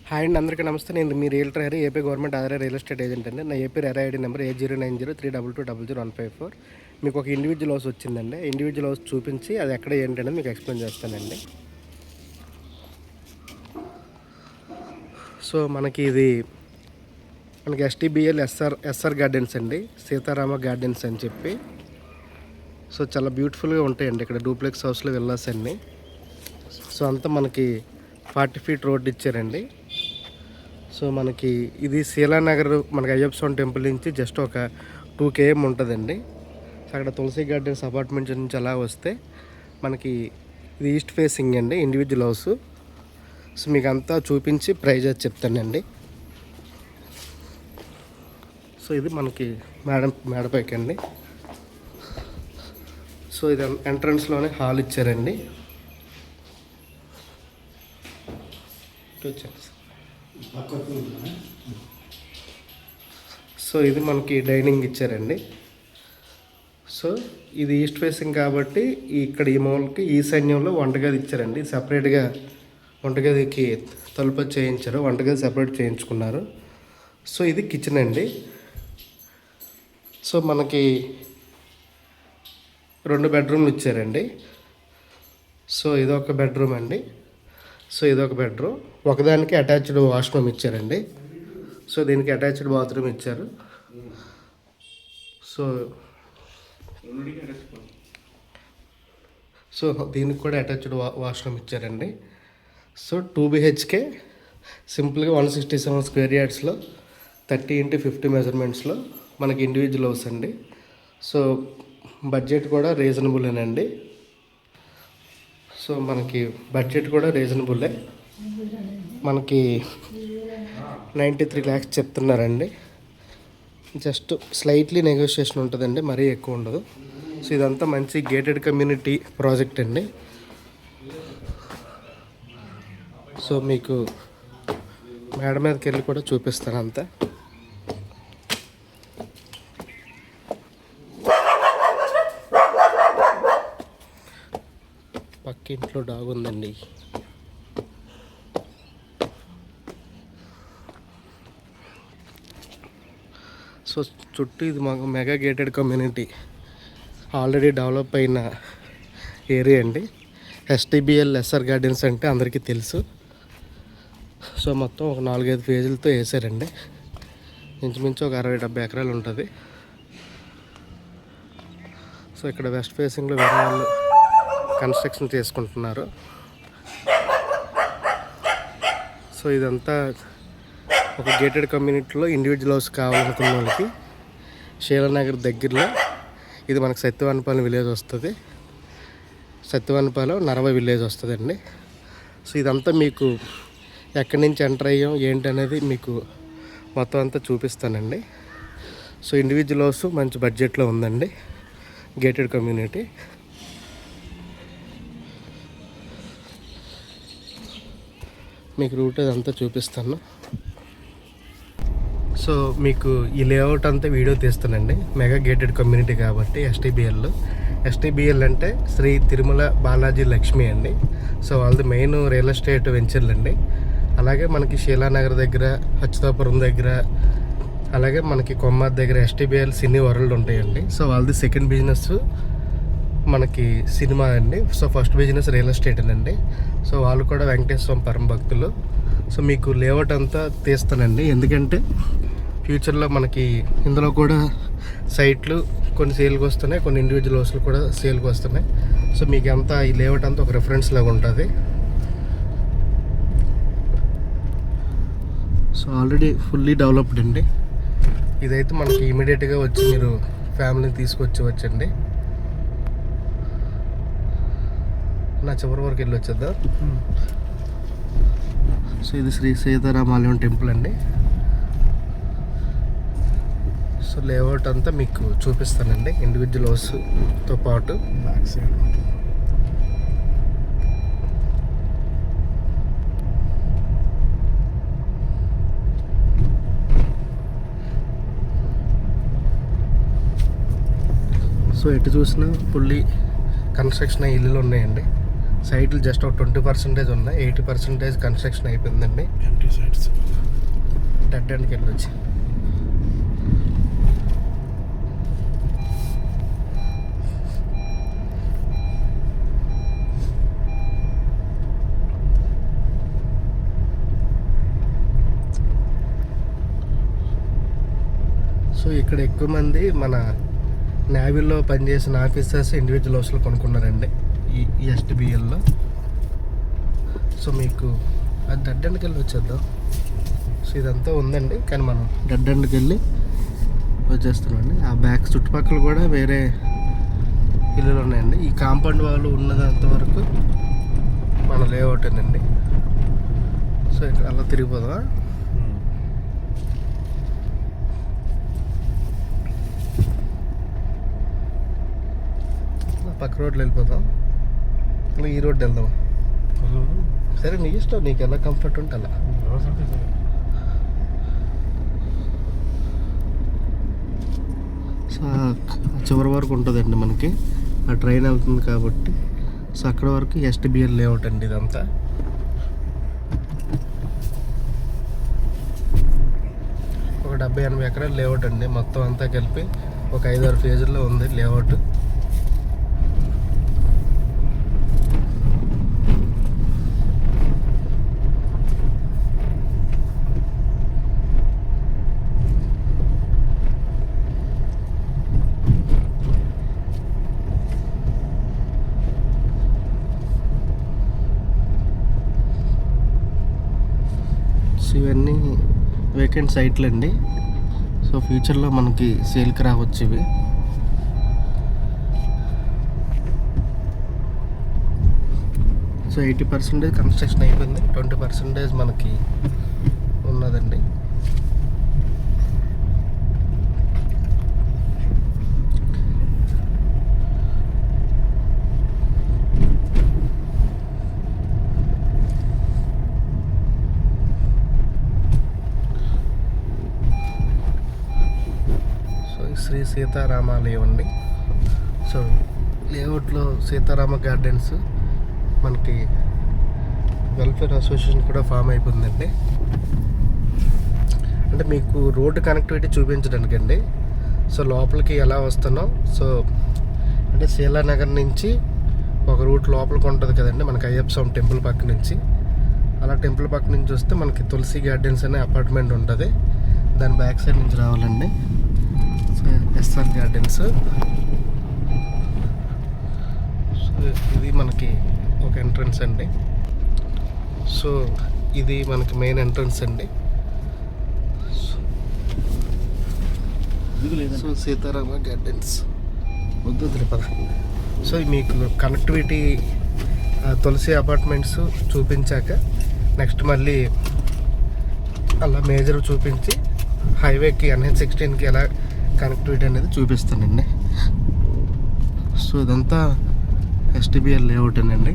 Hi అండి, అందరికీ నమస్తే. నేను మీ రియల్టర్ హరి, ఏపీ గవర్నమెంట్ ఆధార రియల్ ఎస్టేట్ ఏజెంట్ అండి. నా ఏపీ రెరా ఐడి నెంబర్ 809032220154. మీకు ఒక ఇండివిజువల్ హౌస్ వచ్చిందండి. ఇండివిజువల్ హౌస్ చూపించి అది ఎక్కడ ఏంటనేది మీకు ఎక్స్ప్లెయిన్ చేస్తానండి. సో మనకి ఎస్టీబీఎల్ ఎస్ఆర్ గార్డెన్స్ అండి, సీతారామ గార్డెన్స్ అని చెప్పి. సో చాలా బ్యూటిఫుల్గా ఉంటాయండి ఇక్కడ డూప్లెక్స్ హౌస్లో విల్లాస్ అన్నీ. సో అంతా మనకి 40 ఫీట్ రోడ్ ఇచ్చారండి. సో మనకి ఇది శీలానగర్, మనకి అయ్యప్ప స్వామి టెంపుల్ నుంచి జస్ట్ ఒక 2 km ఉంటుందండి. అక్కడ తులసి గార్డెన్స్ అపార్ట్మెంట్స్ నుంచి అలా వస్తే మనకి ఇది ఈస్ట్ ఫేసింగ్ అండి, ఇండివిజువల్ హౌస్. సో మీకు అంతా చూపించి ప్రైజెస్ చెప్తానండి. సో ఇది మనకి మేడపైకి అండి. సో ఇది ఎంట్రన్స్లోనే హాల్ ఇచ్చారండి. సో ఇది మనకి డైనింగ్ ఇచ్చారండి. సో ఇది ఈస్ట్ ఫేసింగ్ కాబట్టి ఇక్కడ ఈ మూలకి ఈశాన్యంలో వంటగది ఇచ్చారండి. సపరేట్గా వంటగదికి తలుపు చేయించారు, వంటగది సపరేట్ చేయించుకున్నారు. సో ఇది కిచెన్ అండి. సో మనకి 2 బెడ్రూమ్లు ఇచ్చారండి. సో ఇదొక బెడ్రూమ్ అండి. సో ఇదొక బెడ్రూమ్, ఒకదానికి అటాచ్డ్ వాష్రూమ్ ఇచ్చారండి. సో దీనికి అటాచ్డ్ బాత్రూమ్ ఇచ్చారు. సో దీనికి కూడా అటాచ్డ్ వాష్రూమ్ ఇచ్చారండి. సో 2 BHK సింపుల్గా 167 స్క్వేర్ యార్డ్స్లో 30x50 మెజర్మెంట్స్లో మనకి ఇండివిజువల్ హౌస్ అండి. సో బడ్జెట్ కూడా రీజనబుల్లేనండి. సో మనకి బడ్జెట్ కూడా రీజనబుల్లే. మనకి 93 lakhs చెప్తున్నారండి. జస్ట్ స్లైట్లీ నెగోషియేషన్ ఉంటుందండి, మరీ ఎక్కువ ఉండదు. సో ఇదంతా మంచి గేటెడ్ కమ్యూనిటీ ప్రాజెక్ట్ అండి. సో మీకు మేడ మీదకి వెళ్ళి కూడా చూపిస్తాను అంతా. పక్కింట్లో డాగ్ ఉందండి. సో చుట్టూ ఇది మాకు mega gated community, already develop అయిన ఏరియా అండి. ఎస్టీబీఎల్ ఎస్ఆర్ గార్డెన్స్ అంటే అందరికీ తెలుసు. సో మొత్తం ఒక 4-5 ఫేజులతో వేసారండి. ఇంచుమించు ఒక 60-70 ఎకరాలు ఉంటుంది. సో ఇక్కడ వెస్ట్ ఫేసింగ్లో వేరే వాళ్ళు కన్స్ట్రక్షన్ చేసుకుంటున్నారు. సో ఇదంతా ఒక గేటెడ్ కమ్యూనిటీలో ఇండివిజువల్ హౌస్ కావాలనుకున్న వాళ్ళకి శీలానగర్ దగ్గరలో ఇది మనకు సత్యవానపాలెం విలేజ్ వస్తుంది. సత్యవానపాలెం నరవ విలేజ్ వస్తుందండి. సో ఇదంతా మీకు ఎక్కడి నుంచి ఎంటర్ అయ్యాం ఏంటి అనేది మీకు మొత్తం అంతా చూపిస్తానండి. సో ఇండివిజువల్ హౌస్ మంచి బడ్జెట్లో ఉందండి, గేటెడ్ కమ్యూనిటీ. మీకు రూట్ అదంతా చూపిస్తాను. సో మీకు ఈ లేఅవుట్ అంతా వీడియో తీస్తానండి. మెగా గేటెడ్ కమ్యూనిటీ కాబట్టి ఎస్టీబీఎల్ అంటే శ్రీ తిరుమల బాలాజీ లక్ష్మి అండి. సో వాళ్ళది మెయిన్ రియల్ ఎస్టేట్ వెంచర్లు అండి. అలాగే మనకి శీలానగర్ దగ్గర, అచ్యుతాపురం దగ్గర, అలాగే మనకి కొమ్మాద్ దగ్గర ఎస్టీబీఎల్ సినీ వరల్డ్ ఉంటాయండి. సో వాళ్ళది సెకండ్ బిజినెస్ మనకి సినిమా అండి. So first business real estate అండి. సో వాళ్ళు కూడా వెంకటేశ్వర స్వామి పరమ భక్తులు. సో మీకు లేఅవుట్ అంతా తీస్తానండి, ఎందుకంటే ఫ్యూచర్లో మనకి ఇందులో కూడా సైట్లు కొన్ని సేల్కి వస్తున్నాయి, కొన్ని ఇండివిజువల్ హౌస్లు కూడా సేల్కి వస్తున్నాయి. సో మీకు అంతా ఈ లేఅవుట్ అంతా ఒక రెఫరెన్స్ లాగా ఉంటుంది. సో ఆల్రెడీ ఫుల్లీ డెవలప్డ్ అండి. ఇదైతే మనకి ఇమీడియట్గా వచ్చి మీరు ఫ్యామిలీని తీసుకొచ్చి నా చివరి వరకు వెళ్ళి వచ్చేద్దాం. సో ఇది శ్రీ సీతారామాలయం టెంపుల్ అండి. సో లేఅవుట్ అంతా మీకు చూపిస్తానండి, ఇండివిజువల్ హౌస్తో పాటు. బ్యాక్ సైడ్ సో ఎటు చూసినా ఫుల్లీ కన్స్ట్రక్షన్ ఇల్లులు ఉన్నాయండి. సైట్లు జస్ట్ ఒక 20% ఉన్నాయి, 80% కన్స్ట్రక్షన్ అయిపోయిందండి. ఎంటీ సైట్స్ డెడ్ ఎండ్కి వెళ్ళొచ్చి సో ఇక్కడ ఎక్కువ మంది మన నేవీలో పనిచేసిన ఆఫీసర్స్ ఇండివిజువల్ హౌస్లో కొనుక్కున్నారండి ఈ ఎస్టీబీఎల్లో. సో మీకు అది డెడ్ ఎండ్కి వెళ్ళి వచ్చేద్దాం. సో ఇదంతా ఉందండి, కానీ మనం డెడ్ ఎండ్కి వెళ్ళి వచ్చేస్తున్నామండి. ఆ బ్యాక్ చుట్టుపక్కల కూడా వేరే ఇల్లులు ఉన్నాయండి. ఈ కాంపౌండ్ వాళ్ళు ఉన్నదంత వరకు మన లేఅవుట్ అండి. సో ఇక్కడ అలా తిరిగిపోదాం. పక్క రోడ్లు వెళ్ళిపోతాం, ఇలా ఈ రోడ్డు వెళ్దాం. సరే నీ ఇష్టం, నీకు ఎలా కంఫర్ట్ ఉంటే అలా. సో చివరి వరకు ఉంటుందండి మనకి, ఆ ట్రైన్ వెళ్తుంది కాబట్టి. సో అక్కడ వరకు ఎస్టీబీఎల్ లేఅవుట్ అండి ఇదంతా. ఒక 70-80 ఎకరాల లేఅవుట్ అండి మొత్తం అంతా కలిపి. ఒక 5-6 ఫేజుల్లో ఉంది లేఅవుట్. ఇవన్నీ వేకెంట్ సైట్లు అండి. సో ఫ్యూచర్లో మనకి సేల్కి రావచ్చు ఇవి. సో 80% కన్స్ట్రక్షన్ అయిపోయింది, 20% మనకి ఉన్నదండి. శ్రీ సీతారామాలయం అండి. సో లేఅవుట్లో సీతారామ గార్డెన్స్, మనకి వెల్ఫేర్ అసోసియేషన్ కూడా ఫామ్ అయిపోయిందండి. అంటే మీకు రోడ్డు కనెక్టివిటీ చూపించడానికి అండి. సో లోపలికి ఎలా వస్తున్నాం, సో అంటే శీలానగర్ నుంచి ఒక రూట్ లోపలికి ఉంటుంది కదండి మనకి అయ్యప్ప స్వామి టెంపుల్ పక్క నుంచి. అలా టెంపుల్ పక్క నుంచి వస్తే మనకి తులసి గార్డెన్స్ అనే అపార్ట్మెంట్ ఉంటుంది, దాని బ్యాక్ సైడ్ నుంచి రావాలండి. SR gardens. సో ఇది మనకి ఒక ఎంట్రన్స్ అండి. సో ఇది మనకి మెయిన్ ఎంట్రన్స్ అండి. సో సీతారామ గార్డెన్స్ వద్దు తిరుపతి. సో మీకు కనెక్టివిటీ తులసి అపార్ట్మెంట్స్ చూపించాక నెక్స్ట్ మళ్ళీ అలా మేజర్ చూపించి హైవేకి NH16కి ఎలా కనెక్టివిటీ అనేది చూపిస్తానండి. సో ఇదంతా ఎస్టీబీఎల్ లేఅవుట్ అండి.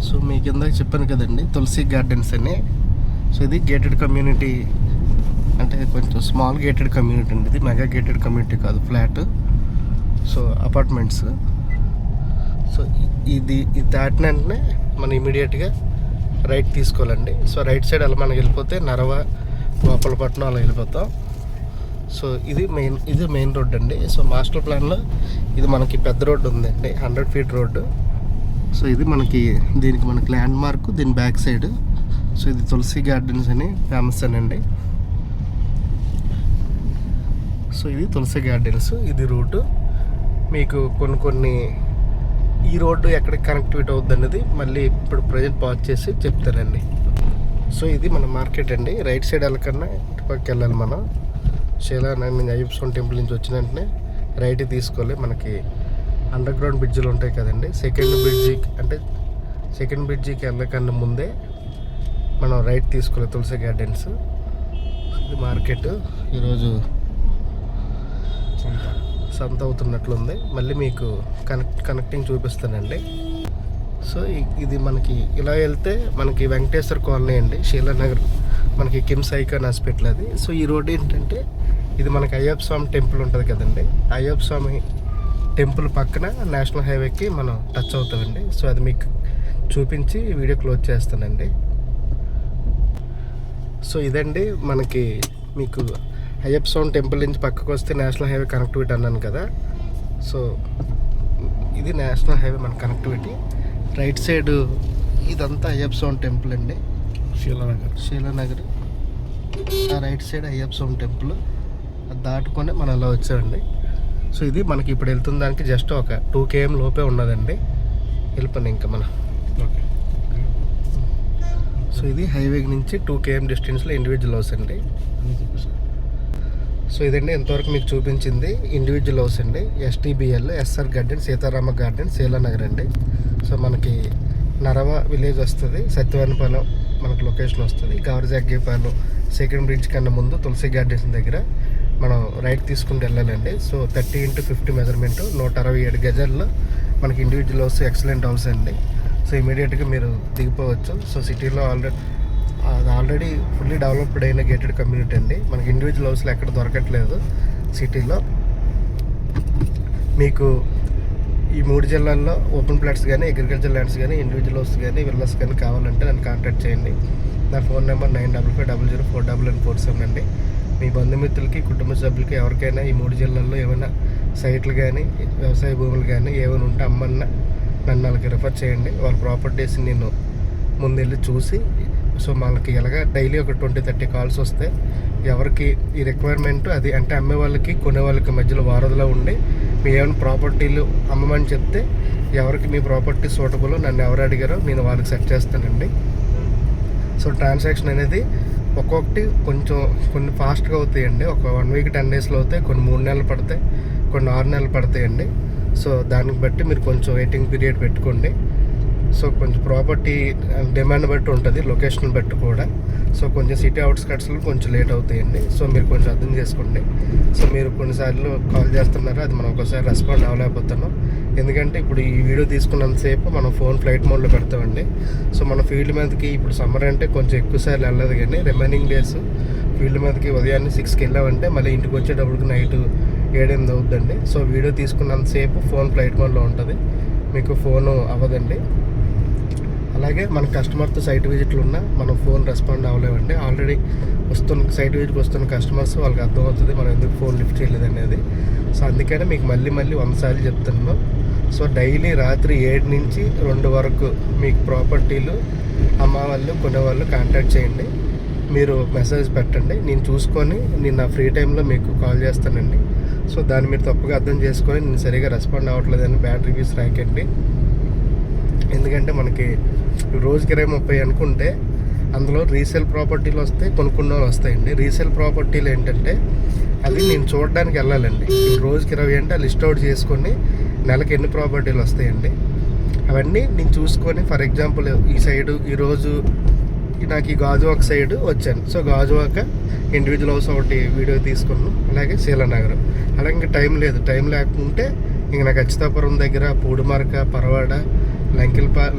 సో మీ కింద చెప్పాను కదండి తులసి గార్డెన్స్ అని. సో ఇది గేటెడ్ కమ్యూనిటీ, అంటే కొంచెం స్మాల్ గేటెడ్ కమ్యూనిటీ అండి. ఇది మెగా గేటెడ్ కమ్యూనిటీ కాదు, ఫ్లాట్. So apartments. సో ఇది దాటిన వెంటనే మనం ఇమీడియట్గా రైట్ తీసుకోవాలండి. సో రైట్ సైడ్ అలా మనకి వెళ్ళిపోతే నరవ, గోపాలపట్నం అలా వెళ్ళిపోతాం. సో ఇది మెయిన్ రోడ్ అండి. సో మాస్టర్ ప్లాన్లో ఇది మనకి పెద్ద రోడ్డు ఉందండి, 100 feet రోడ్డు. సో ఇది దీనికి మనకి ల్యాండ్ మార్క్, దీని బ్యాక్ సైడ్. సో ఇది తులసి గార్డెన్స్ అని ఫేమస్ అనండి. సో ఇది తులసి గార్డెన్స్, ఇది రూటు. మీకు కొన్ని ఈ రోడ్డు ఎక్కడికి కనెక్టివిటీ అవుద్ది అనేది మళ్ళీ ఇప్పుడు ప్రజెంట్ పాజ్ చేసి చెప్తానండి. సో ఇది మన మార్కెట్ అండి. రైట్ సైడ్ వెళ్ళకన్నా ఇటుపక్కకి వెళ్ళాలి మనం. శీలానగర్ అయ్యప్ప స్వామి టెంపుల్ నుంచి వచ్చిన వెంటనే రైట్ తీసుకోవాలి. మనకి అండర్ గ్రౌండ్ బ్రిడ్జ్లు ఉంటాయి కదండి, సెకండ్ బ్రిడ్జికి వెళ్ళకన్నా ముందే మనం రైట్ తీసుకోవాలి తులసి గార్డెన్స్. ఇది మార్కెట్ ఈరోజు సంత అవుతున్నట్లుంది. మళ్ళీ మీకు కనెక్టింగ్ చూపిస్తానండి. సో ఇది మనకి ఇలా వెళ్తే మనకి వెంకటేశ్వర కాలనీ అండి, శీలానగర్, మనకి కిమ్స్ ఐకాన్ హాస్పిటల్ అది. సో ఈ రోడ్ ఏంటంటే ఇది మనకి అయ్యప్ప స్వామి టెంపుల్ ఉంటుంది కదండి, అయ్యప్ప స్వామి టెంపుల్ పక్కన నేషనల్ హైవేకి మనం టచ్ అవుతామండి. సో అది మీకు చూపించి వీడియో క్లోజ్ చేస్తానండి. సో ఇదండి మనకి మీకు అయ్యప్ప స్వామి టెంపుల్ నుంచి పక్కకు వస్తే నేషనల్ హైవే కనెక్టివిటీ అన్నాను కదా. సో ఇది నేషనల్ హైవే మన కనెక్టివిటీ. రైట్ సైడ్ ఇదంతా అయ్యప్ప స్వామి టెంపుల్ అండి, శీలానగర్. ఆ రైట్ సైడ్ అయ్యప్ప స్వామి టెంపుల్, అది దాటుకొని మనం అలా వచ్చామండి. సో ఇది మనకి ఇప్పుడు వెళ్తున్న దానికి జస్ట్ ఒక 2 km లోపే ఉన్నదండి. వెళ్ళిపోయింది ఇంకా మనం. ఓకే. సో ఇది హైవే నుంచి 2 km డిస్టెన్స్లో ఇండివిజువల్ హౌస్ అండి. సో ఇదండి ఇంతవరకు మీకు చూపించింది ఇండివిజువల్ హౌస్ అండి, STBL, SR garden, Sitarama garden, Sheelanagar అండి. సో మనకి నరవ విలేజ్ వస్తుంది, సత్యవనపాలెం మనకు లొకేషన్ వస్తుంది. గవరజాగ్గేపాలెం సెకండ్ బ్రిడ్జ్ కన్నా ముందు తులసి గార్డెన్స్ దగ్గర మనం రైట్ తీసుకుంటూ వెళ్ళాలండి. సో 30x50 మెజర్మెంట్, 167 గజాల్లో మనకి ఇండివిజువల్ హౌస్, ఎక్సలెంట్ హౌస్ అండి. సో ఇమీడియట్గా మీరు దిగిపోవచ్చు. సో సిటీలో ఆల్రెడీ ఫుల్లీ డెవలప్డ్ అయిన గేటెడ్ కమ్యూనిటీ అండి. మనకి ఇండివిజువల్ హౌస్లో ఎక్కడ దొరకట్లేదు సిటీలో. మీకు ఈ 3 జిల్లాల్లో ఓపెన్ ప్లాట్స్ కానీ, అగ్రికల్చర్ ల్యాండ్స్ కానీ, ఇండివిజువల్ హౌస్ కానీ, విల్లాస్ కానీ కావాలంటే నన్ను కాంటాక్ట్ చేయండి. నా ఫోన్ నెంబర్ 9550040047 అండి. మీ బంధుమిత్రులకి, కుటుంబ సభ్యులకి ఎవరికైనా ఈ 3 జిల్లాల్లో ఏమైనా సైట్లు కానీ, వ్యవసాయ భూములు కానీ ఏమైనా ఉంటే అమ్మన్నా నన్ను వాళ్ళకి రిఫర్ చేయండి. వాళ్ళ ప్రాపర్టీస్ నేను ముందెళ్ళి చూసి, సో మనకి ఎలాగా డైలీ ఒక 20-30 కాల్స్ వస్తే ఎవరికి ఈ రిక్వైర్మెంట్ అది అంటే అమ్మే వాళ్ళకి కొనే వాళ్ళకి మధ్యలో వారధిలో ఉండి మీ ఏమైనా ప్రాపర్టీలు అమ్మమని చెప్తే ఎవరికి మీ ప్రాపర్టీ సూటబుల్ నన్ను ఎవరు అడిగారో నేను వాళ్ళకి సెట్ చేస్తానండి. సో ట్రాన్సాక్షన్ అనేది ఒక్కొక్కటి కొన్ని ఫాస్ట్గా అవుతాయండి. ఒక 1 week 10 daysలో అవుతాయి, కొన్ని 3 నెలలు పడతాయి, కొన్ని 6 నెలలు పడతాయండి. సో దానికి బట్టి మీరు కొంచెం వెయిటింగ్ పీరియడ్ పెట్టుకోండి. సో కొంచెం ప్రాపర్టీ డిమాండ్ బట్టి ఉంటుంది, లొకేషన్ బట్టి కూడా. సో కొంచెం సిటీ అవుట్స్కట్స్లో కొంచెం లేట్ అవుతాయండి. సో మీరు కొంచెం అర్థం చేసుకోండి. సో మీరు కొన్నిసార్లు కాల్ చేస్తున్నారు, అది మనం ఒకసారి రెస్పాండ్ అవ్వలేకపోతున్నాం. ఎందుకంటే ఇప్పుడు ఈ వీడియో తీసుకున్నంతసేపు మనం ఫోన్ ఫ్లైట్ మోడ్లో పెడతామండి. సో మన ఫీల్డ్ మీదకి ఇప్పుడు సమ్మర్ అంటే కొంచెం ఎక్కువసార్లు వెళ్ళదు, కానీ రిమైనింగ్ డేస్ ఫీల్డ్ మీదకి ఉదయాన్నే 6కి వెళ్ళామంటే మళ్ళీ ఇంటికి వచ్చేటప్పటికి నైట్ 7-8 అవుతుందండి. సో వీడియో తీసుకున్నంతసేపు ఫోన్ ఫ్లైట్ మోడ్లో ఉంటుంది, మీకు ఫోను అవ్వదండి. అలాగే మన కస్టమర్తో సైట్ విజిట్లు ఉన్నా మనం ఫోన్ రెస్పాండ్ అవ్వలేమండి. ఆల్రెడీ సైట్ విజిట్కి వస్తున్న కస్టమర్స్ వాళ్ళకి అర్థమవుతుంది మనం ఎందుకు ఫోన్ లిఫ్ట్ చేయలేదు అనేది. సో అందుకనే మీకు మళ్ళీ 100 సార్లు చెప్తున్నాను. సో డైలీ రాత్రి 7 నుంచి 2 వరకు మీకు ప్రాపర్టీలు అమ్మవాళ్ళు కొనేవాళ్ళు కాంటాక్ట్ చేయండి. మీరు మెసేజ్ పెట్టండి, నేను చూసుకొని నేను నా ఫ్రీ టైంలో మీకు కాల్ చేస్తానండి. సో దాన్ని మీరు తప్పుగా అర్థం చేసుకొని నేను సరిగా రెస్పాండ్ అవ్వట్లేదని బ్యాడ్ రివ్యూస్ రాకండి. ఎందుకంటే మనకి రోజుకి 20-30 అనుకుంటే అందులో రీసేల్ ప్రాపర్టీలు వస్తాయి, కొనుక్కున్న వాళ్ళు వస్తాయండి. రీసేల్ ప్రాపర్టీలు ఏంటంటే అది నేను చూడడానికి వెళ్ళాలండి. రోజుకి 20 అంటే లిస్ట్ అవుట్ చేసుకొని నెలకి ఎన్ని ప్రాపర్టీలు వస్తాయండి అవన్నీ నేను చూసుకొని, ఫర్ ఎగ్జాంపుల్ ఈ సైడు ఈరోజు నాకు ఈ గాజువాక సైడ్ వచ్చాను. సో గాజువాక ఇండివిజువల్ హౌస్ ఒకటి వీడియో తీసుకున్నాను, అలాగే శీలానగర్. అలాగే ఇంకా టైం లేకుంటే ఇంక నాకు అచ్యుతాపురం దగ్గర పూడిమరక, పరవాడ,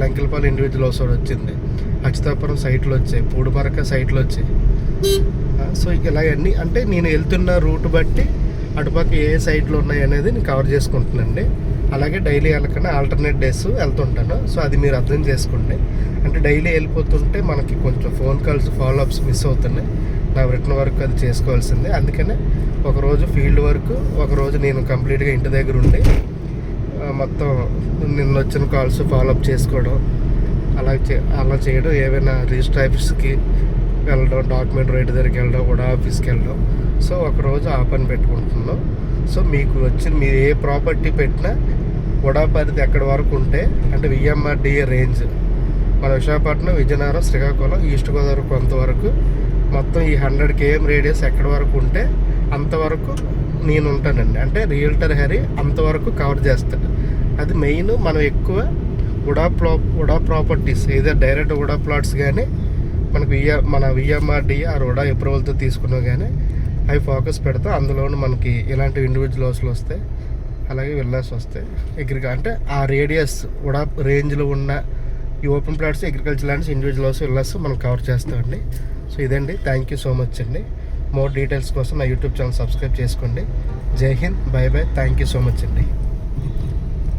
లంకిలపాలెం ఇండివిజువల్ హౌస్ ఒకటి వచ్చింది. అచ్యుతాపురం సైట్లు వచ్చాయి, పూడిమరక సైట్లు వచ్చాయి. సో ఇలాగన్నీ అంటే నేను వెళ్తున్న రూట్ బట్టి అటుపక్క ఏ సైట్లు ఉన్నాయి అనేది నేను కవర్ చేసుకుంటున్నానండి. అలాగే డైలీ వెళ్ళకుండా ఆల్టర్నేట్ డేస్ వెళ్తుంటాను. సో అది మీరు అర్థం చేసుకోండి. అంటే డైలీ వెళ్ళిపోతుంటే మనకి కొంచెం ఫోన్ కాల్స్ ఫాలోఅప్స్ మిస్ అవుతున్నాయి. నా రిటర్న్ వర్క్ అది చేసుకోవాల్సిందే. అందుకనే ఒకరోజు ఫీల్డ్ వర్క్, ఒకరోజు నేను కంప్లీట్గా ఇంటి దగ్గర ఉండి మొత్తం నిన్న వచ్చిన కాల్స్ ఫాలోఅప్ చేసుకోవడం, అలా చేయడం. ఏవైనా రిజిస్టర్ ఆఫీస్కి వెళ్ళడం, డాక్యుమెంట్ రైట్ దగ్గరికి వెళ్ళడం, కూడా ఆఫీస్కి వెళ్ళడం. సో ఒకరోజు ఆ పని పెట్టుకుంటున్నాం. సో మీకు మీరు ఏ ప్రాపర్టీ పెట్టినా వడా పరిధి ఎక్కడి వరకు ఉంటే అంటే VMRDA రేంజ్ మన విశాఖపట్నం, విజయనగరం, శ్రీకాకుళం, ఈస్ట్ గోదావరి కొంతవరకు మొత్తం ఈ 100 km రేడియస్ ఎక్కడి వరకు ఉంటే అంతవరకు నేను ఉంటానండి. అంటే రియల్టర్ హరి అంతవరకు కవర్ చేస్తాడు. అది మెయిన్. మనం ఎక్కువ ఉడా ప్రాపర్టీస్ ఏదో డైరెక్ట్ ఉడా ప్లాట్స్ కానీ మనకు మన విఎంఆర్డి ఆ రోడా అప్రూవల్తో తీసుకున్నా కానీ అవి ఫోకస్ పెడతాం. అందులోనూ మనకి ఇలాంటి ఇండివిజువల్ హౌస్లు వస్తాయి, అలాగే విల్లాస్ వస్తాయి. అంటే ఆ రేడియస్ కూడా రేంజ్లో ఉన్న ఈ open plots, agriculture lands, individual house, villas మనం కవర్ చేస్తామండి. సో ఇదండి. థ్యాంక్ యూ సో మచ్ అండి. మోర్ డీటెయిల్స్ కోసం నా యూట్యూబ్ ఛానల్ సబ్స్క్రైబ్ చేసుకోండి. జై Hind, by by. Thank you so much అండి.